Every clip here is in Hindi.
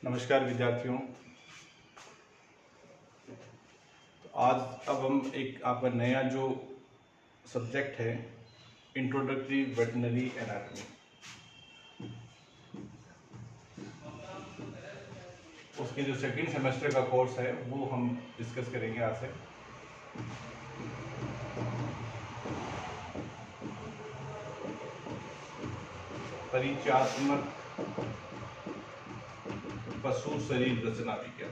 नमस्कार विद्यार्थियों। तो आज अब हम एक आपका नया जो सब्जेक्ट है इंट्रोडक्टरी वेटनरी एनाटॉमी, उसके जो सेकेंड सेमेस्टर का कोर्स है वो हम डिस्कस करेंगे आज से। परिचयात्मक पशु शरीर रचना विज्ञान,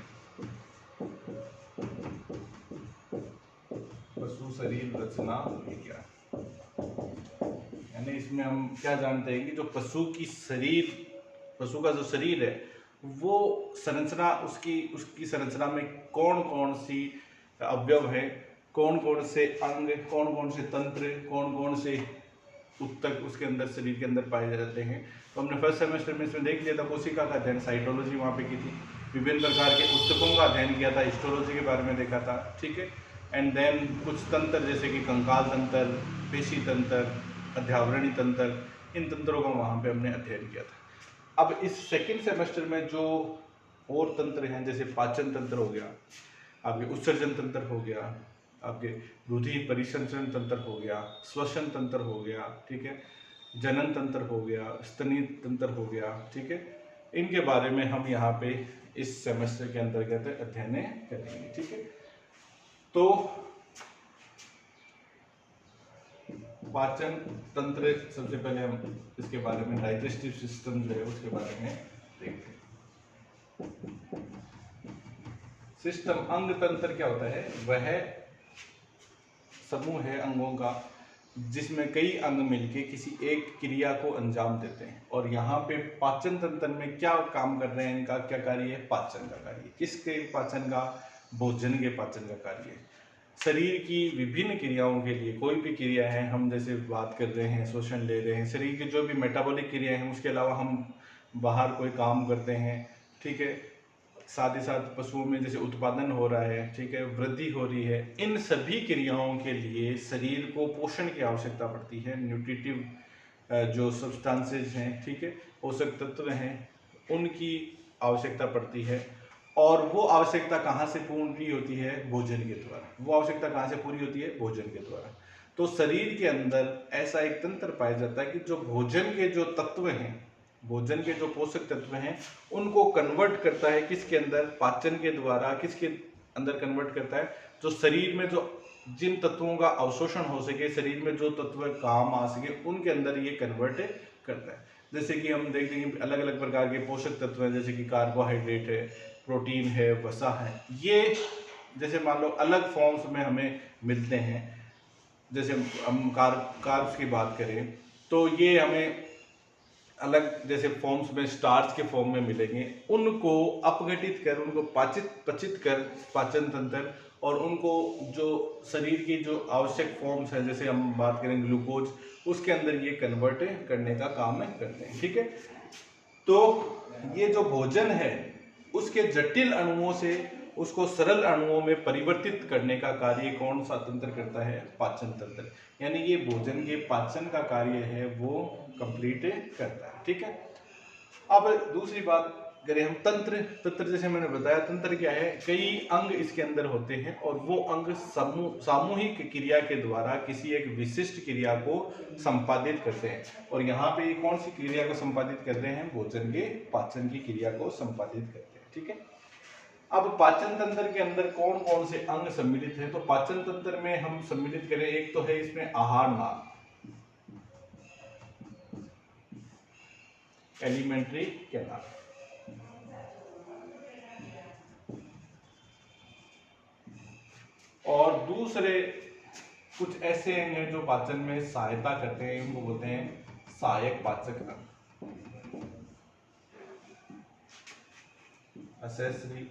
पशु शरीर रचना विज्ञान, यानी इसमें हम क्या जानते हैं कि जो पशु का जो शरीर है वो संरचना, उसकी संरचना में कौन कौन सी अवयव है, कौन कौन से अंग, कौन कौन से तंत्र, कौन कौन से ऊतक उसके अंदर शरीर के अंदर पाए जाते हैं। तो हमने फर्स्ट सेमेस्टर में इसमें देख लिया था कोशिका का अध्ययन, साइटोलॉजी वहाँ पे की थी, विभिन्न प्रकार के ऊतकों का अध्ययन किया था, हिस्टोलॉजी के बारे में देखा था, ठीक है। एंड देन कुछ तंत्र जैसे कि कंकाल तंत्र, पेशी तंत्र, अध्यावरणी तंत्र, इन तंत्रों का वहाँ पे हमने अध्ययन किया था। अब इस सेकेंड सेमेस्टर में जो और तंत्र हैं जैसे पाचन तंत्र हो गया, आपके उत्सर्जन तंत्र हो गया, आपके रुधिर परिसंचरण तंत्र हो गया, श्वसन तंत्र हो गया, ठीक है, जनन तंत्र हो गया, स्तनी तंत्र हो गया, ठीक है, इनके बारे में हम यहाँ पे इस सेमेस्टर के अंतर्गत अध्ययन करेंगे, ठीक है। तो पाचन तंत्र, सबसे पहले हम इसके बारे में डाइजेस्टिव सिस्टम जो है उसके बारे में देखते हैं। सिस्टम, अंग तंत्र क्या होता है? वह समूह है अंगों का जिसमें कई अंग मिलके किसी एक क्रिया को अंजाम देते हैं। और यहाँ पे पाचन तंत्र में क्या काम कर रहे हैं, इनका क्या कार्य है? पाचन का कार्य। किसके पाचन का? भोजन के पाचन का कार्य है। शरीर की विभिन्न क्रियाओं के लिए, कोई भी क्रिया है, हम जैसे बात कर रहे हैं, श्वसन ले रहे हैं, शरीर की जो भी मेटाबॉलिक क्रिया है, उसके अलावा हम बाहर कोई काम करते हैं, ठीक है, साथ ही साथ पशुओं में जैसे उत्पादन हो रहा है, ठीक है, वृद्धि हो रही है, इन सभी क्रियाओं के लिए शरीर को पोषण की आवश्यकता पड़ती है। न्यूट्रिटिव जो सब्सटेंसेज हैं, ठीक है, पोषक तत्व हैं, उनकी आवश्यकता पड़ती है। और वो आवश्यकता कहाँ से पूरी होती है? भोजन के द्वारा। वो आवश्यकता कहाँ से पूरी होती है? भोजन के द्वारा। तो शरीर के अंदर ऐसा एक तंत्र पाया जाता है कि जो भोजन के जो तत्व हैं, भोजन के जो पोषक तत्व हैं, उनको कन्वर्ट करता है किसके अंदर? पाचन के द्वारा। किसके अंदर कन्वर्ट करता है? जो शरीर में जो जिन तत्वों का अवशोषण हो सके, शरीर में जो तत्व काम आ सके, उनके अंदर ये कन्वर्ट करता है। जैसे कि हम देखते हैं अलग अलग प्रकार के पोषक तत्व हैं, जैसे कि कार्बोहाइड्रेट है, प्रोटीन है, वसा है, ये जैसे मान लो अलग फॉर्म्स में हमें मिलते हैं। जैसे हम कार्ब्स की बात करें तो ये हमें अलग जैसे फॉर्म्स में स्टार्च के फॉर्म में मिलेंगे, उनको अपघटित कर, उनको पचित कर पाचन तंत्र, और उनको जो शरीर की जो आवश्यक फॉर्म्स है, जैसे हम बात करें ग्लूकोज, उसके अंदर ये कन्वर्ट करने का काम करते हैं, ठीक है। तो ये जो भोजन है उसके जटिल अणुओं से उसको सरल अणुओं में परिवर्तित करने का कार्य कौन सा तंत्र करता है? पाचन तंत्र। यानी ये भोजन के पाचन का कार्य है वो कंप्लीट करता है, ठीक है। अब दूसरी बात करें हम तंत्र जैसे मैंने बताया, तंत्र क्या है? कई अंग इसके अंदर होते हैं और वो अंग सामूहिक क्रिया के द्वारा किसी एक विशिष्ट क्रिया को संपादित करते हैं। और यहाँ पे कौन सी क्रिया को संपादित करते हैं? भोजन के पाचन की क्रिया को संपादित करते हैं, ठीक है। अब पाचन तंत्र के अंदर कौन कौन से अंग सम्मिलित हैं? तो पाचन तंत्र में हम सम्मिलित करें, एक तो है इसमें आहार नाल, एलिमेंट्री कैनाल, और दूसरे कुछ ऐसे अंग हैं जो पाचन में सहायता करते हैं, उनको बोलते हैं सहायक पाचक अंग, एक्सेसरी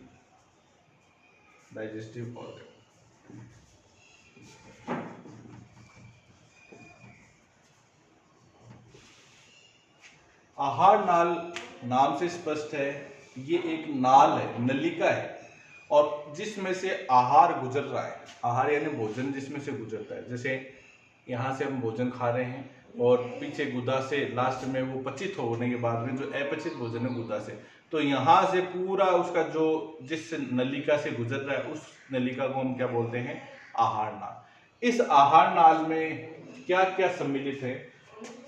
डाइजेस्टिव ऑर्गन। आहार नाल नाम से स्पष्ट है, ये एक नाल है, नलिका है, और जिसमें से आहार गुजर रहा है। आहार यानी भोजन जिसमें से गुजरता है। जैसे यहाँ से हम भोजन खा रहे हैं और पीछे गुदा से लास्ट में वो पचित होने के बाद में जो अपचित भोजन है गुदा से, तो यहाँ से पूरा उसका जो जिस नलिका से गुजर रहा है उस नलिका को हम क्या बोलते हैं, आहार नाल। इस आहार नाल में क्या क्या सम्मिलित है?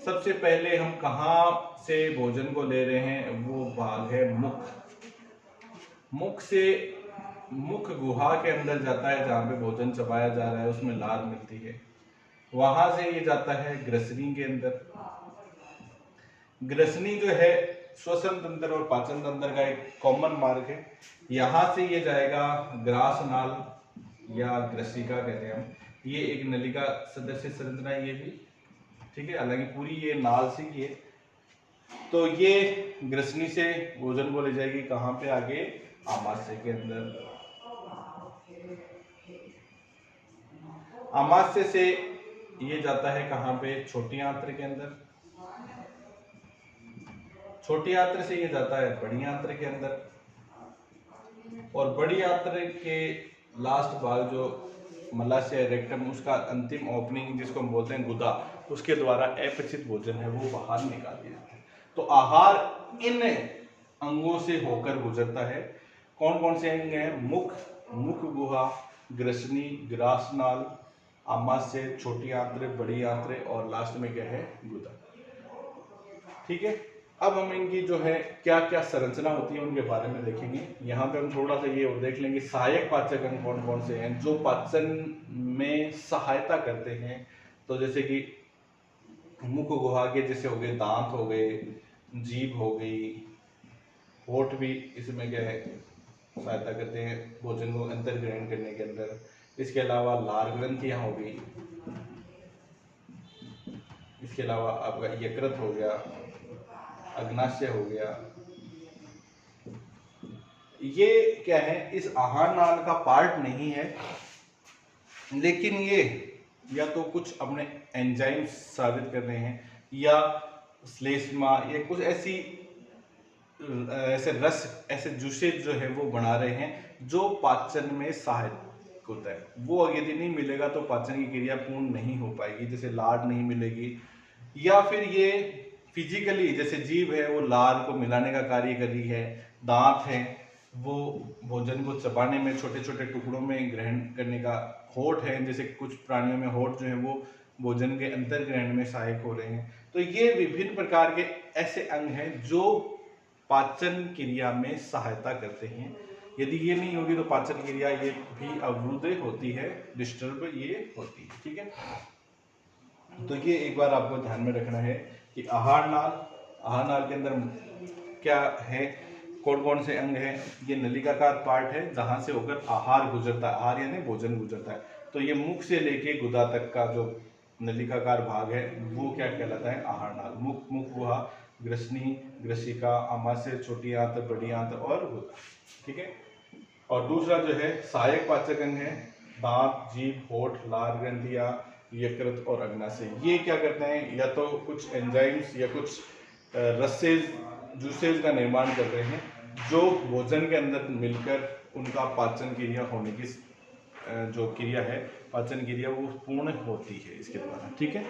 सबसे पहले हम कहाँ से भोजन को ले रहे हैं, वो भाग है मुख। मुख से मुख गुहा के अंदर जाता है, जहाँ पे भोजन चबाया जा रहा है, उसमें लार मिलती है। वहां से ये जाता है ग्रसनी के अंदर। ग्रसनी जो है श्वसन तंत्र और पाचन तंत्र का एक कॉमन मार्ग है। यहाँ से ये जाएगा ग्रास नाल या ग्रसिका कहते हैं हम। ये एक नलिका सदस्य संरचना है ये भी, ठीक है, हालांकि पूरी ये नाल से ही है। तो ये ग्रसनी से भोजन को ले जाएगी कहाँ पे, आगे आमाशय के अंदर। आमाशय से ये जाता है कहाँ पे, छोटी आंत्र के अंदर। छोटी आंत्र से ये जाता है बड़ी आंत्र के अंदर, और बड़ी आंत्र के लास्ट भाग जो मलाशय रेक्टम, उसका अंतिम ओपनिंग जिसको हम बोलते हैं गुदा, उसके द्वारा अपचित भोजन है वो बाहर निकाल दिया जाता है। तो आहार इन अंगों से होकर गुजरता है। कौन कौन से अंग हैं? मुख, मुख गुहा, ग्रसनी, ग्रासनाल, आमाशय, छोटी आंत्र, बड़ी आंत्र और लास्ट में क्या है, गुदा। ठीक है, अब हम इनकी जो है क्या क्या संरचना होती है उनके बारे में देखेंगे। यहाँ पे हम थोड़ा सा ये और देख लेंगे सहायक पाचक अंग कौन कौन से हैं जो पाचन में सहायता करते हैं। तो जैसे कि मुख गुहा के जैसे हो गए, दांत हो गए, जीभ हो गई, होठ भी इसमें क्या है सहायता करते हैं भोजन को अंतर ग्रहण करने के अंदर। इसके अलावा लार ग्रंथियां हो गई, इसके अलावा आपका यकृत हो गया, अग्नाशय हो गया। ये क्या है, इस आहार नाल का पार्ट नहीं है, लेकिन ये या तो कुछ अपने एंजाइम साबित कर रहे हैं या श्लेष्मा या कुछ ऐसी ऐसे रस, ऐसे जूसेज जो है वो बना रहे हैं जो पाचन में सहायक होता है। वो यदि नहीं मिलेगा तो पाचन की क्रिया पूर्ण नहीं हो पाएगी। जैसे लार नहीं मिलेगी, या फिर ये फिजिकली जैसे जीभ है वो लार को मिलाने का कार्य कर रही है, दांत है वो भोजन को चबाने में छोटे छोटे टुकड़ों में ग्रहण करने का, होठ है जैसे कुछ प्राणियों में होठ जो है वो भोजन के अंतर ग्रहण में सहायक हो रहे हैं। तो ये विभिन्न प्रकार के ऐसे अंग हैं जो पाचन क्रिया में सहायता करते हैं। यदि ये नहीं होगी तो पाचन क्रिया ये भी अवरुद्ध होती है, डिस्टर्ब ये होती है। ठीक है, तो ये एक बार आपको ध्यान में रखना है कि आहार नाल के अंदर क्या है, कौन कौन से अंग हैं। ये नलिकाकार पार्ट है जहां से होकर आहार गुजरता है, आहार यानी भोजन गुजरता है। तो ये मुख से लेके गुदा तक का जो नलिकाकार भाग है वो क्या कहलाता है, आहार नाल। मुख, मुख गुहा, ग्रसनी, ग्रसिका, आमाशय, छोटी आंत, बड़ी आंत और गुदा। ठीक है, और दूसरा जो है सहायक पाचक अंग है, दांत, जीभ, होठ, लार ग्रंथियां, यकृत और अग्नाशय। ये क्या करते हैं, या तो कुछ एंजाइम्स या कुछ रसेज, जूसेज का निर्माण कर रहे हैं जो भोजन के अंदर मिलकर उनका पाचन क्रिया होने की जो क्रिया है, पाचन क्रिया वो पूर्ण होती है इसके द्वारा। ठीक है,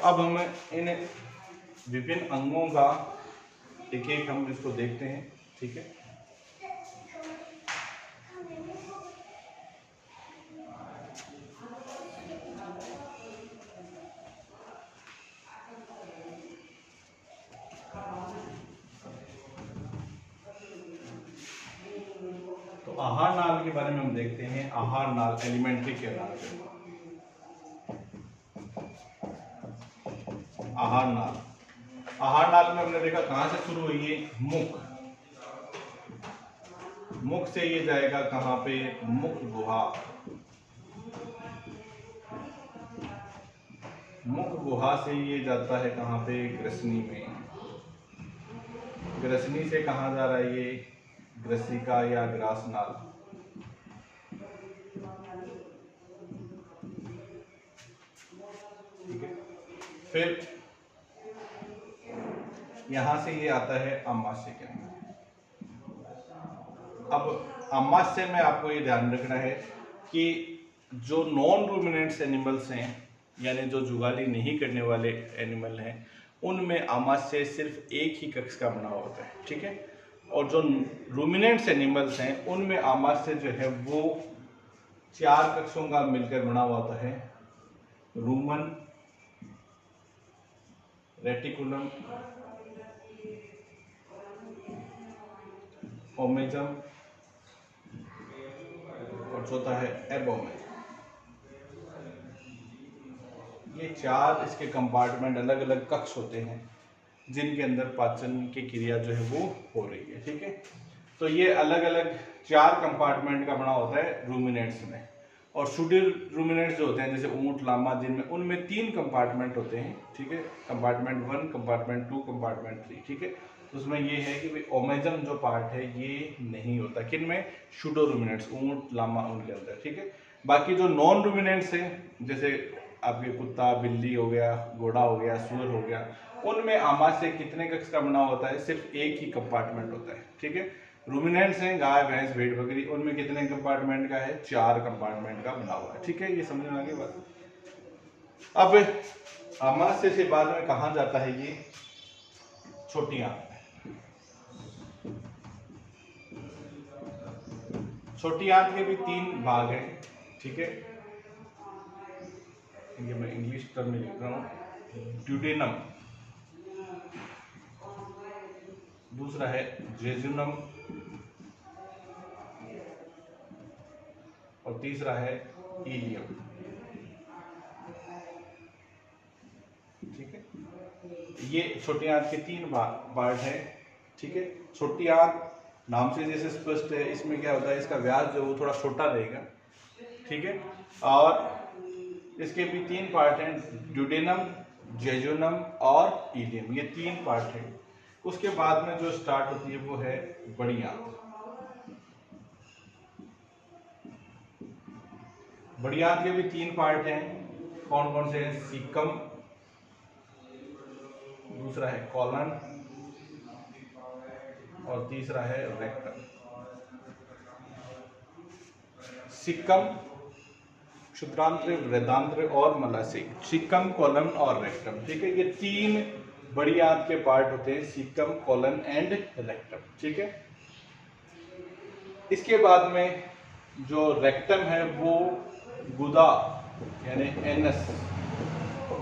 अब हम इन विभिन्न अंगों का एक एक हम इसको देखते हैं। ठीक है, तो आहार नाल के बारे में हम देखते हैं। आहार नाल एलिमेंट्री के आधार पर आहार नाल में हमने देखा कहां से शुरू हुई है, मुख। मुख से ये जाएगा कहां पे, मुख गुहा। मुख गुहा से ये जाता है कहां पे, ग्रसनी में। ग्रसनी से कहां जा रहा है ये, ग्रसिका या ग्रासनाल। ठीक है, फिर यहां से ये आता है आमाशय के अंदर। अब आमाशय में आपको ये ध्यान रखना है कि जो नॉन रूमिनेंट्स एनिमल्स हैं, यानी जो जुगाली नहीं करने वाले एनिमल हैं, उनमें आमाशय सिर्फ एक ही कक्ष का बना होता है, ठीक है। और जो रूमिनेंट्स एनिमल्स हैं उनमें आमाशय जो है वो 4 कक्षों का मिलकर बना हुआ होता है। रूमन, रेटिकुलम, ओमेजम और चौथा है एबोमेजम। ये 4 इसके कंपार्टमेंट, अलग अलग कक्ष होते हैं जिनके अंदर पाचन की क्रिया जो है वो हो रही है, ठीक है। तो ये अलग अलग 4 कंपार्टमेंट का बना होता है रूमिनेंट्स में। और सुडीर रूमिनेंट्स जो होते हैं जैसे ऊंट, लामा, जिनमें उनमें 3 कंपार्टमेंट होते हैं, ठीक है। कंपार्टमेंट 1, कंपार्टमेंट 2, कंपार्टमेंट 3, ठीक है। उसमें ये है कि भाई ओमेजम जो पार्ट है ये नहीं होता किन में, शूडो रूमिनेंट्स, ऊंट, लामा, उनके अंदर, ठीक है। बाकी जो नॉन रूमिनेंट्स हैं जैसे आपके कुत्ता, बिल्ली हो गया, घोड़ा हो गया, सुअर हो गया, उनमें आमाशय कितने कक्ष का बना होता है, सिर्फ एक ही कंपार्टमेंट होता है, ठीक है। रूमिनेंट्स हैं गाय, भैंस, भेड़, बकरी, उनमें कितने कंपार्टमेंट का है, 4 कंपार्टमेंट का बना हुआ है, ठीक है। ये समझ में आ गई बात। अब आमाशय से बाद में कहा जाता है ये छोटी आंत में। छोटी आंत के भी 3 भाग हैं, ठीक है। ये मैं इंग्लिश टर्म में लिख रहा हूँ। ड्यूडेनम, दूसरा है जेजुनम और तीसरा है इलियम, ठीक है। ये छोटी आंत के 3 पार्ट है, ठीक है। छोटी आंत नाम से जैसे स्पष्ट है, इसमें क्या होता है, इसका व्यास जो वो थोड़ा छोटा रहेगा, ठीक है। और इसके भी 3 पार्ट हैं, ड्यूडेनम, जेजुनम और इलियम, ये 3 पार्ट हैं। उसके बाद में जो स्टार्ट होती है वो है बड़ी आंत। बड़ी आंत के भी 3 पार्ट हैं, कौन कौन से हैं, सीकम, दूसरा है कॉलन और तीसरा है रेक्टम। सिक्कम, क्षुद्रांत्र, वृद्धांत्र और मलासिक, सिक्कम, कॉलन और रेक्टम, ठीक है। ये 3 बड़ी आंत के पार्ट होते हैं, सिक्कम, कॉलन एंड रेक्टम, ठीक है। इसके बाद में जो रेक्टम है वो गुदा यानी एनस,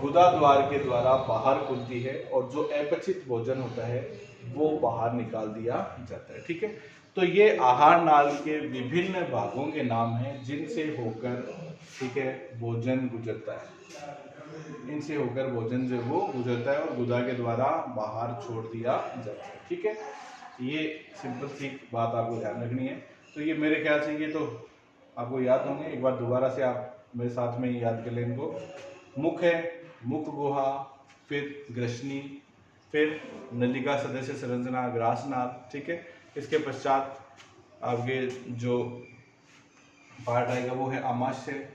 गुदा द्वार के द्वारा बाहर खुलती है और जो अपचित भोजन होता है वो बाहर निकाल दिया जाता है, ठीक है। तो ये आहार नाल के विभिन्न भागों के नाम हैं जिनसे होकर, ठीक है, भोजन गुजरता है। इनसे होकर भोजन जो वो गुजरता है और गुदा के द्वारा बाहर छोड़ दिया जाता है, ठीक है। ये सिंपल सी बात आपको ध्यान रखनी है। तो ये मेरे ख्याल से ये तो आपको याद होंगे, एक बार दोबारा से आप मेरे साथ में याद कर लें इनको। मुख है, मुख गुहा, फिर ग्रसनी, फिर नलिका सदस्य संरचना, ग्रासनाल, ठीक है। इसके पश्चात आपके जो पार्ट आएगा वो है आमाशय।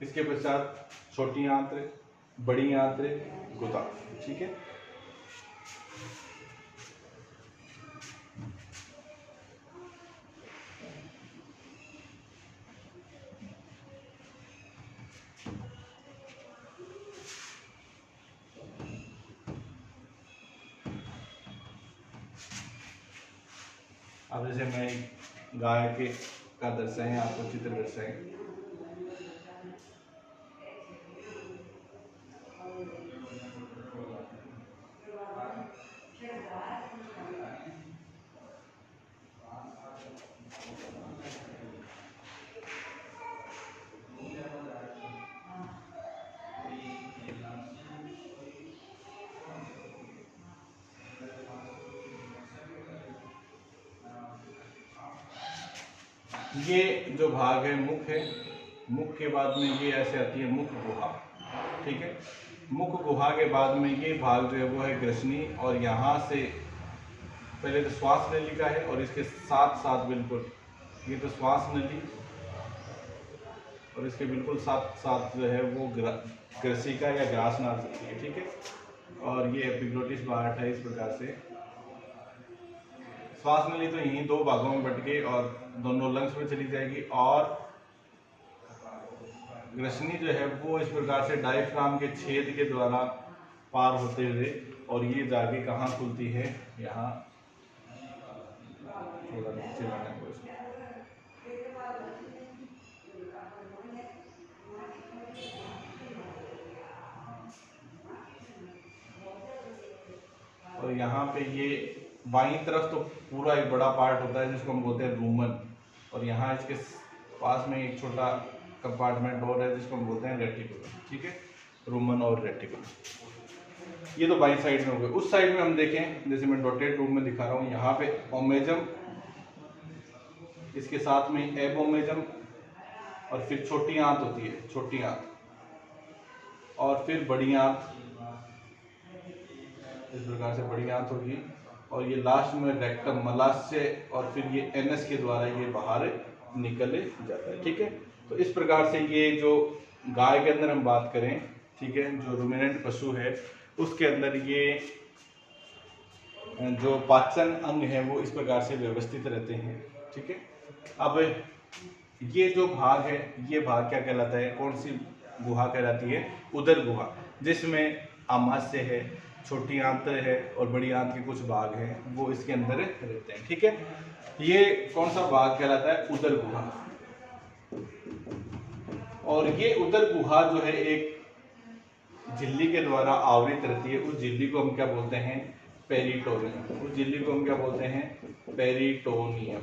इसके पश्चात छोटी आंत्र, बड़ी आंत्र, गुदा, ठीक है। अब जैसे मैं गाय के का दर्शाएं, आपको चित्र दर्शाएं। ये जो भाग है मुख है, मुख के बाद में ये ऐसे आती है मुख गुहा, ठीक है। मुख गुहा के बाद में ये भाग जो है वो है ग्रसनी, और यहाँ से पहले तो श्वास नलिका है और इसके साथ साथ बिल्कुल ये तो श्वास नली और इसके बिल्कुल साथ साथ जो है वो ग्रसिका या ग्रासनाल होती है, ठीक है। और ये एपिग्लोटिस पार्ट है। इस प्रकार से श्वास नली तो यहीं 2 भागों में बट के और दोनों लंग्स में चली जाएगी, और ग्रसनी जो है वो इस प्रकार से डायफ्राम के छेद के द्वारा पार होते हुए और ये जाके कहाँ खुलती है, यहाँ थोड़ा नीचे लाना है इसको। और यहाँ पे ये बाईं तरफ तो पूरा एक बड़ा पार्ट होता है जिसको हम बोलते हैं रूमन, और यहाँ इसके पास में एक छोटा कंपार्टमेंट और है जिसको हम बोलते हैं रेटिकुलम। ठीक है, रूमन और रेटिकुलम। ये तो बाईं साइड में हो गए। उस साइड में हम देखें, जैसे मैं डॉटेड रूम में दिखा रहा हूँ, यहाँ पे ओमेजम, इसके साथ में एबोमेजम, और फिर छोटी आंत होती है, छोटी आंत, और फिर बड़ी आंत, इस प्रकार से बड़ी आंत होगी, और ये लास्ट में रेक्टम मलाशय, और फिर ये एनएस के द्वारा ये बाहर निकले जाता है। ठीक है, तो इस प्रकार से ये जो गाय के अंदर हम बात करें, ठीक है, जो रूमिनेंट पशु है उसके अंदर ये जो पाचन अंग है वो इस प्रकार से व्यवस्थित रहते हैं। ठीक है, अब ये जो भाग है, ये भाग क्या कहलाता है, कौन सी गुहा कहलाती है, उदर गुहा, जिसमें आमाशय है, छोटी आंत है और बड़ी आंत के कुछ भाग हैं वो इसके अंदर रहते हैं। ठीक है, ये कौन सा भाग कहलाता है, उदर गुहा। और ये उदर गुहा जो है एक झिल्ली के द्वारा आवृत रहती है। उस झिल्ली को हम क्या बोलते हैं, पेरिटोनियम। उस झिल्ली को हम क्या बोलते हैं, पेरिटोनियम।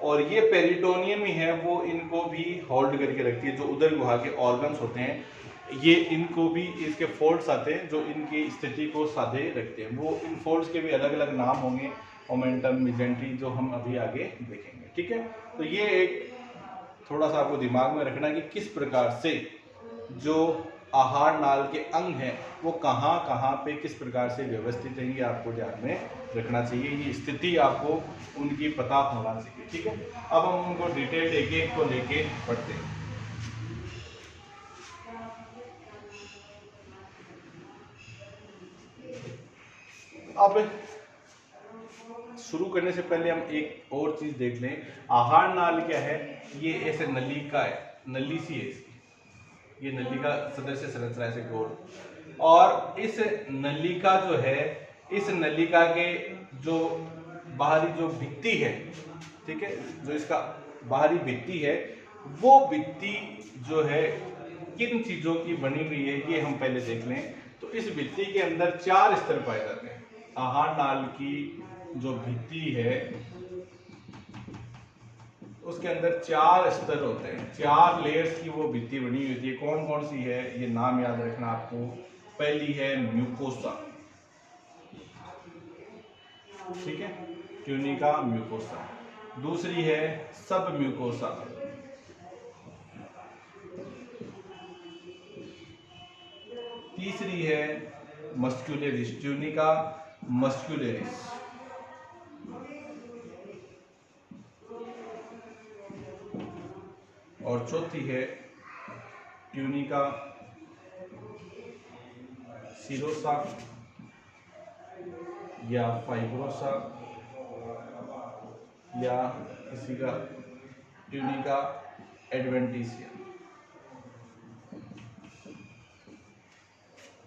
और ये पेरिटोनियम ही है वो इनको भी होल्ड करके रखती है। जो उदर गुहा के ऑर्गन्स होते हैं ये इनको भी, इसके फोल्ड्स आते हैं जो इनकी स्थिति को साधे रखते हैं। वो इन फोल्ड्स के भी अलग अलग नाम होंगे, ओमेंटम, मिजेंट्री, जो हम अभी आगे देखेंगे। ठीक है, तो ये एक थोड़ा सा आपको दिमाग में रखना कि किस प्रकार से जो आहार नाल के अंग हैं वो कहाँ कहाँ पे किस प्रकार से व्यवस्थित हैं, ये आपको ध्यान में रखना चाहिए। ये स्थिति आपको उनकी पता होना चाहिए। ठीक है, अब हम उनको डिटेल एक एक को लेके पढ़ते हैं। अब शुरू करने से पहले हम एक और चीज देख लें। आहार नाल क्या है, ये ऐसे नलिका है, नली सी है इसकी, ये नलिका सदस्य संरचना ऐसे गोल, और इस नलिका जो है, इस नलिका के जो बाहरी जो भित्ति है, ठीक है, जो इसका बाहरी भित्ति है, वो भित्ति जो है किन चीजों की बनी हुई है ये हम पहले देख लें। तो इस भित्ति के अंदर 4 स्तर पाए जाते हैं। आहार नाल की जो भित्ति है उसके अंदर 4 स्तर होते हैं, 4 लेयर्स की वो भित्ति बनी हुई है। कौन कौन सी है ये नाम याद रखना आपको। पहली है म्यूकोसा, ठीक है, ट्यूनिका म्यूकोसा। दूसरी है सब म्यूकोसा, तीसरी है मस्क्यूलेरिस, ट्यूनिका मस्क्यूलेरिस, और चौथी है ट्यूनिका सिरोसा या फाइब्रोसा, या किसी का ट्यूनिका एडवेंटिसिया।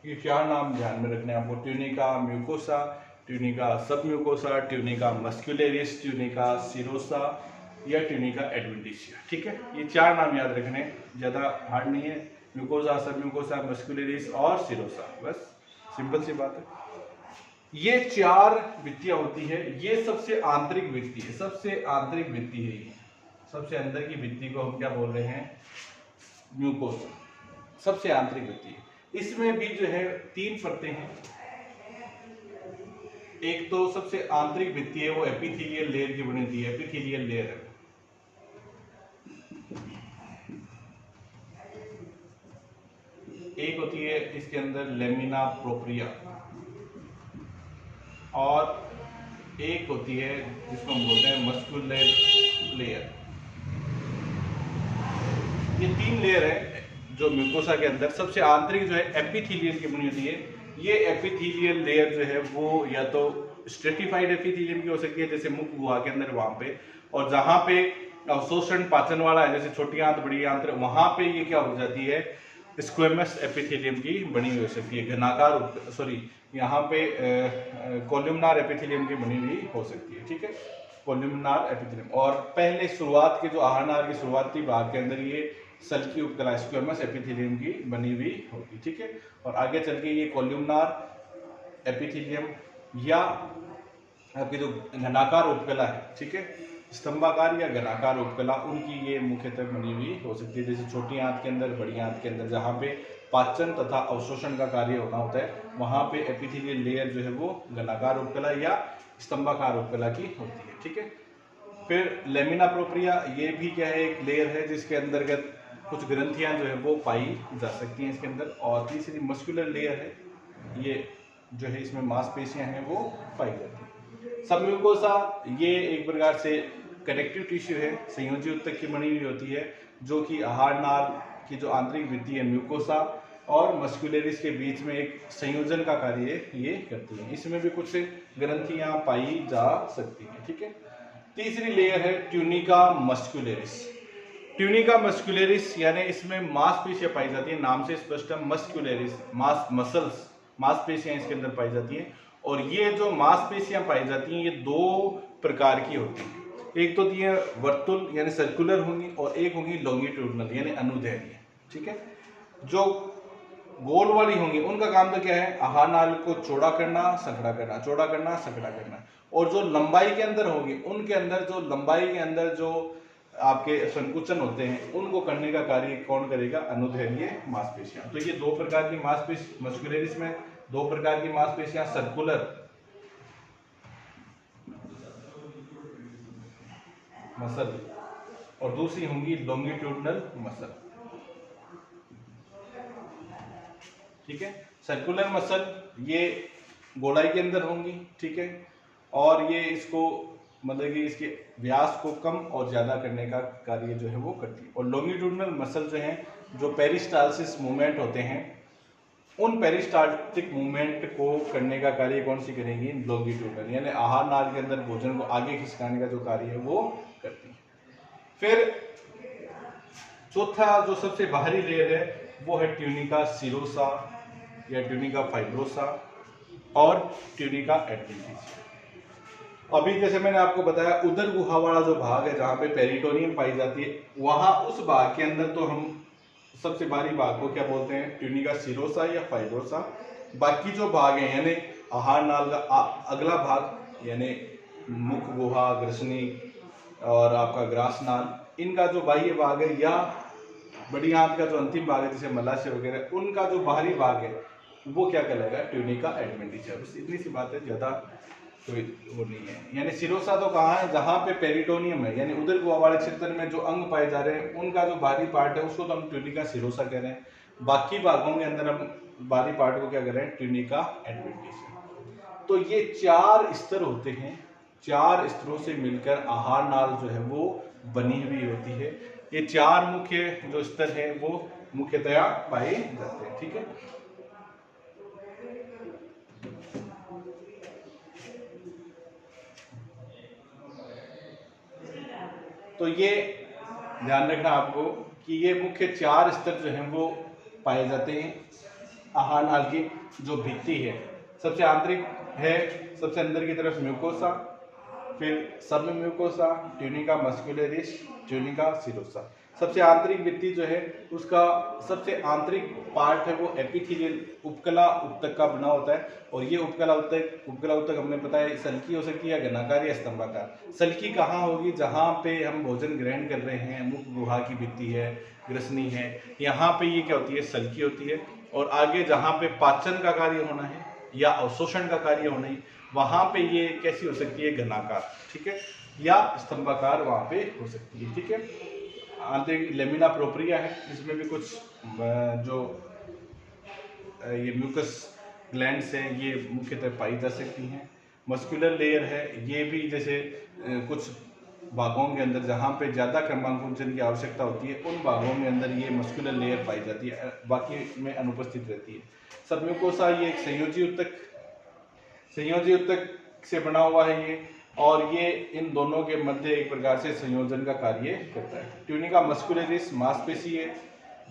ये 4 नाम ध्यान में रखने आपको, ट्यूनिका म्यूकोसा, ट्यूनिका सब म्यूकोसा, ट्यूनिका मस्क्यूलेरिस, ट्यूनिका सिरोसा या ट्यूनिका एडवेंटिसिया। ठीक है, ये 4 नाम याद रखने, ज़्यादा हार्ड नहीं है। म्यूकोसा, सब म्यूकोसा, मस्क्यूलेरिस और सिरोसा, बस सिंपल सी बात है। ये 4 भित्तियां होती है। ये सबसे आंतरिक भित्ति है, सबसे आंतरिक भित्ति है। ये सबसे अंदर की भित्ति को हम क्या बोल रहे हैं, म्यूकोसा, सबसे आंतरिक भित्ति है। इसमें भी जो है 3 परतें हैं। एक तो सबसे आंतरिक भित्ति है वो एपिथेलियल लेयर की बनी होती है, एपिथेलियल लेयर है। एक होती है इसके अंदर लेमिना प्रोप्रिया, और एक होती है जिसको हम बोलते हैं मस्कुलर लेयर। ये 3 लेयर है जो म्यूकोसा के अंदर। सबसे आंतरिक जो है एपिथेलियल की बनी होती है। ये एपिथेलियल लेयर जो है वो या तो स्ट्रेटिफाइड एपिथेलियम की हो सकती है, जैसे मुख गुहा के अंदर वहां पे, और जहां पे अवशोषण पाचन वाला है, जैसे छोटी आंत बड़ी आंत, वहां पे ये क्या हो जाती है, स्क्वेमस एपिथेलियम की बनी हुई हो सकती है, घनाकार सॉरी यहाँ पे कोल्यूमनार एपिथेलियम की बनी हुई हो सकती है। ठीक है, कोल्यूमनार एपिथेलियम। और पहले शुरुआत के जो आहारनार की शुरुआती भाग के अंदर ये सल्की उपकला स्क्वेमस एपिथेलियम की बनी हुई होगी। ठीक है, और आगे चल के ये कोल्यूमनार एपिथेलियम या आपकी जो घनाकार उपकला है, ठीक है, स्तंभाकार या घनाकार उपकला, उनकी ये मुख्यतः बनी हुई हो सकती है, जैसे छोटी आंत के अंदर, बड़ी आंत के अंदर, जहाँ पे पाचन तथा अवशोषण का कार्य होना होता है, वहाँ पे एपिथेलियल लेयर जो है वो घनाकार उपकला या स्तंभाकार उपकला की होती है। ठीक है, फिर लेमिना प्रोप्रिया, ये भी क्या है, एक लेयर है जिसके अंतर्गत कुछ ग्रंथियां जो है वो पाई जा सकती हैं इसके अंदर। और तीसरी मस्कुलर लेयर है, ये जो है इसमें मांसपेशियां हैं वो पाई जाती हैं। सबम्यूकोसा ये एक प्रकार से कनेक्टिव टिश्यू है, संयोजी ऊतक की बनी हुई होती है, जो कि आहार नाल की जो आंतरिक भित्ति है म्यूकोसा और मस्कुलरिस के बीच में एक संयोजन का कार्य ये करती है। इसमें भी कुछ ग्रंथियां पाई जा सकती हैं। ठीक है, तीसरी लेयर है ट्यूनिका मस्कुलरिस। ट्यूनिका मस्कुलरिस यानी इसमें मांसपेशियां पाई जाती है, नाम से स्पष्ट है, मस्कुलरिस मसल्स, मांसपेशियां इसके अंदर पाई जाती हैं। और ये जो मांसपेशियां पाई जाती हैं ये दो प्रकार की होती हैं, एक तो ये वर्तुल यानी सर्कुलर होंगी और एक होंगी लॉन्गिट्यूडनल यानी अनुदैर्घ्य। ठीक है, जो गोल वाली होंगी उनका काम तो क्या है, आहार नाल को चौड़ा करना, संकड़ा करना, चौड़ा करना, संकड़ा करना। और जो लंबाई के अंदर होंगी, उनके अंदर जो लंबाई के अंदर जो आपके संकुचन होते हैं, उनको करने का कार्य कौन करेगा, अनुदैर्घ्य मांसपेशियां। तो ये दो प्रकार की मांसपेशी मस्कुलरिस में दो प्रकार की मांसपेशियां, सर्कुलर मसल और दूसरी होंगी लॉन्गिट्यूडनल मसल। ठीक है, सर्कुलर मसल ये गोलाई के अंदर होंगी। ठीक है, और ये इसको मतलब कि इसके व्यास को कम और ज्यादा करने का कार्य जो है वो करती है। और लॉन्गिट्यूडनल मसल जो है, जो पेरिस्टालसिस मूवमेंट होते हैं, उन पेरिस्टाल्टिक मूवमेंट को करने का कार्य कौन सी करेंगी, लॉन्गिट्यूडनल, यानी आहार नाल के अंदर भोजन को आगे खिसकाने का जो कार्य है वो करती है। फिर चौथा जो सबसे बाहरी लेयर है वो है ट्यूनिका सिरोसा या ट्यूनिका फाइब्रोसा और ट्यूनिका एडवेंटिस। अभी जैसे मैंने आपको बताया, उदर गुहा वाला जो भाग है जहाँ पे पेरिटोनियम पाई जाती है, वहां उस भाग के अंदर तो हम सबसे बाहरी भाग को क्या बोलते हैं, ट्यूनिका सिरोसा या फाइब्रोसा। बाकी जो भाग है यानी आहार नाल का अगला भाग यानी मुख गुहा, ग्रसनी और आपका ग्रास नाल, इनका जो बाह्य भाग है या बड़ी आंत का जो अंतिम भाग है जैसे मलाशय वगैरह, उनका जो बाहरी भाग है वो क्या कहलाएगा, ट्यूनिका एडवेंटिस। बस इतनी सी बात है, ज्यादा कोई वो नहीं है। यानी सिरोसा तो कहाँ है, जहाँ पे पेरिटोनियम है, यानी उदर गुहा वाले क्षेत्र में जो अंग पाए जा रहे हैं उनका जो बाहरी पार्ट है उसको तो हम ट्यूनिका सिरोसा कह रहे हैं। बाकी भागों के अंदर हम बाहरी पार्ट को क्या कह रहे हैं, ट्यूनिका एडवेंटिस। तो ये चार स्तर होते हैं, चार स्तरों से मिलकर आहार नाल जो है वो बनी हुई होती है। ये चार मुख्य जो स्तर है वो मुख्यतया पाए जाते हैं। ठीक है, तो ये ध्यान रखना आपको कि ये मुख्य चार स्तर जो हैं वो पाए जाते हैं आहार नाल की जो भित्ति है। सबसे आंतरिक है, सबसे अंदर की तरफ म्यूकोसा, फिर सब mucosa, tunica muscularis, tunica serosa. सबसे आंतरिक भित्ति जो है उसका सबसे आंतरिक पार्ट है वो एपिथेलियल उपकला ऊतक का बना होता है। और ये उपकला ऊतक हमने बताया सल्की हो सकती है या घनाकार या स्तंभाकार। सल्की कहाँ होगी, जहाँ पे हम भोजन ग्रहण कर रहे हैं, मुख गुहा की भित्ति है, ग्रसनी है, यहाँ पे ये क्या होती है, सल्की होती है। और आगे जहाँ पे पाचन का कार्य होना है या अवशोषण का कार्य होना है, वहाँ पे ये कैसी हो सकती है, घनाकार। ठीक है, या स्तंभाकार वहाँ पे हो सकती है। ठीक है, आंतरिक लेमिना प्रोप्रिया है, इसमें भी कुछ जो ये म्यूकस ग्लैंड्स हैं ये मुख्यतः पाई जा सकती हैं। मस्कुलर लेयर है, ये भी जैसे कुछ भागों के अंदर जहाँ पे ज़्यादा क्रमांकुंचन की आवश्यकता होती है उन भागों में अंदर ये मस्कुलर लेयर पाई जाती है, बाकी में अनुपस्थित रहती है। सबम्यूकोसा ये एक संयोजी ऊतक से बना हुआ है। ये और ये इन दोनों के मध्य एक प्रकार से संयोजन का कार्य करता है। ट्यूनिका मस्कुलरिस मांसपेशी है,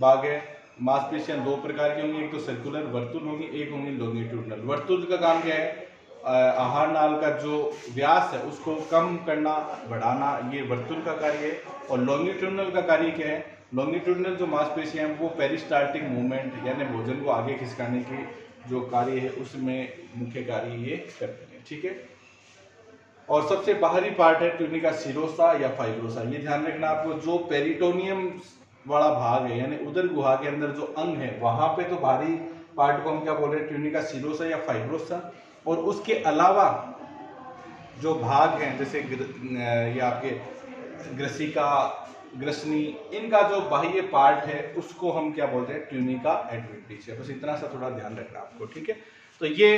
भाग है। मांसपेशियां दो प्रकार की होंगी, एक तो सर्कुलर वर्तुल होंगी, एक होंगी लॉन्गिट्यूडनल। वर्तुल का काम क्या है? आहार नाल का जो व्यास है उसको कम करना, बढ़ाना, ये वर्तुल का कार्य है। और लॉन्गिट्यूडनल का कार्य क्या है? लॉन्गिट्यूडनल जो मांसपेशियां हैं वो पेरिस्टाल्टिक मूवमेंट यानी भोजन को आगे खिसकाने के जो कार्य है उसमें मुख्य कार्य ये करते हैं। ठीक है। और सबसे बाहरी पार्ट है ट्यूनिका सीरोसा या फाइब्रोसा। ये ध्यान रखना आपको, जो पेरिटोनियम वाला भाग है यानी उदर गुहा के अंदर जो अंग है वहां पे तो बाहरी पार्ट को हम क्या बोल रहे हैं? ट्यूनिका सीरोसा या फाइब्रोसा। और उसके अलावा जो भाग हैं जैसे ये आपके ग्रसिका, ग्रसनी, इनका जो बाह्य पार्ट है उसको हम क्या बोलते हैं? Tunica adventitia. बस इतना सा थोड़ा ध्यान रखना आपको। ठीक है। तो ये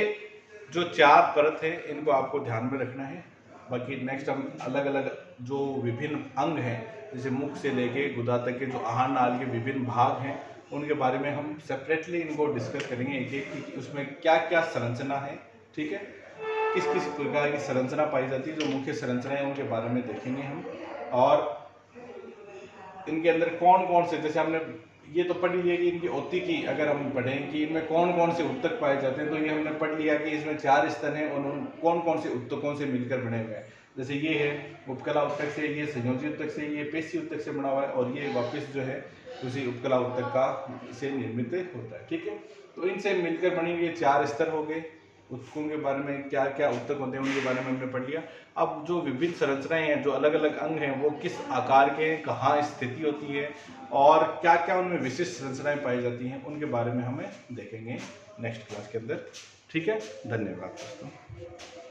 जो चार परत है इनको आपको ध्यान में रखना है। बाकी नेक्स्ट हम अलग अलग जो विभिन्न अंग हैं जैसे मुख से लेके गुदा तक के जो आहार नाल के विभिन्न भाग हैं उनके बारे में हम सेपरेटली इनको डिस्कस करेंगे एक एक कि उसमें क्या क्या संरचना है। ठीक है। किस किस प्रकार की संरचना पाई जाती है, जो मुख्य संरचना है उनके बारे में देखेंगे हम। और इनके अंदर कौन कौन से, जैसे हमने ये तो पढ़ लिया कि इनकी औतिकी अगर हम पढ़ें कि इनमें कौन कौन से उत्तक पाए जाते हैं, तो ये हमने पढ़ लिया कि इसमें 4 स्तर हैं और उन कौन कौन से उत्तकों से मिलकर बने हुए हैं। जैसे ये है उपकला उत्तक से, ये संयोजी उत्तक से, ये पेशी उत्तक से बना हुआ है और ये वापस जो है उसी उपकला उत्तक का से निर्मित होता है। ठीक है। तो इनसे मिलकर बनी हुई 4 स्तर हो गए। उत्तकों के बारे में क्या क्या उत्तक होते हैं उनके बारे में हमने पढ़ लिया। अब जो विभिन्न संरचनाएं हैं, जो अलग अलग अंग हैं, वो किस आकार के हैं, कहाँ स्थिति होती है और क्या क्या उनमें विशिष्ट संरचनाएं पाई जाती हैं, उनके बारे में हमें देखेंगे नेक्स्ट क्लास के अंदर। ठीक है। धन्यवाद दोस्तों।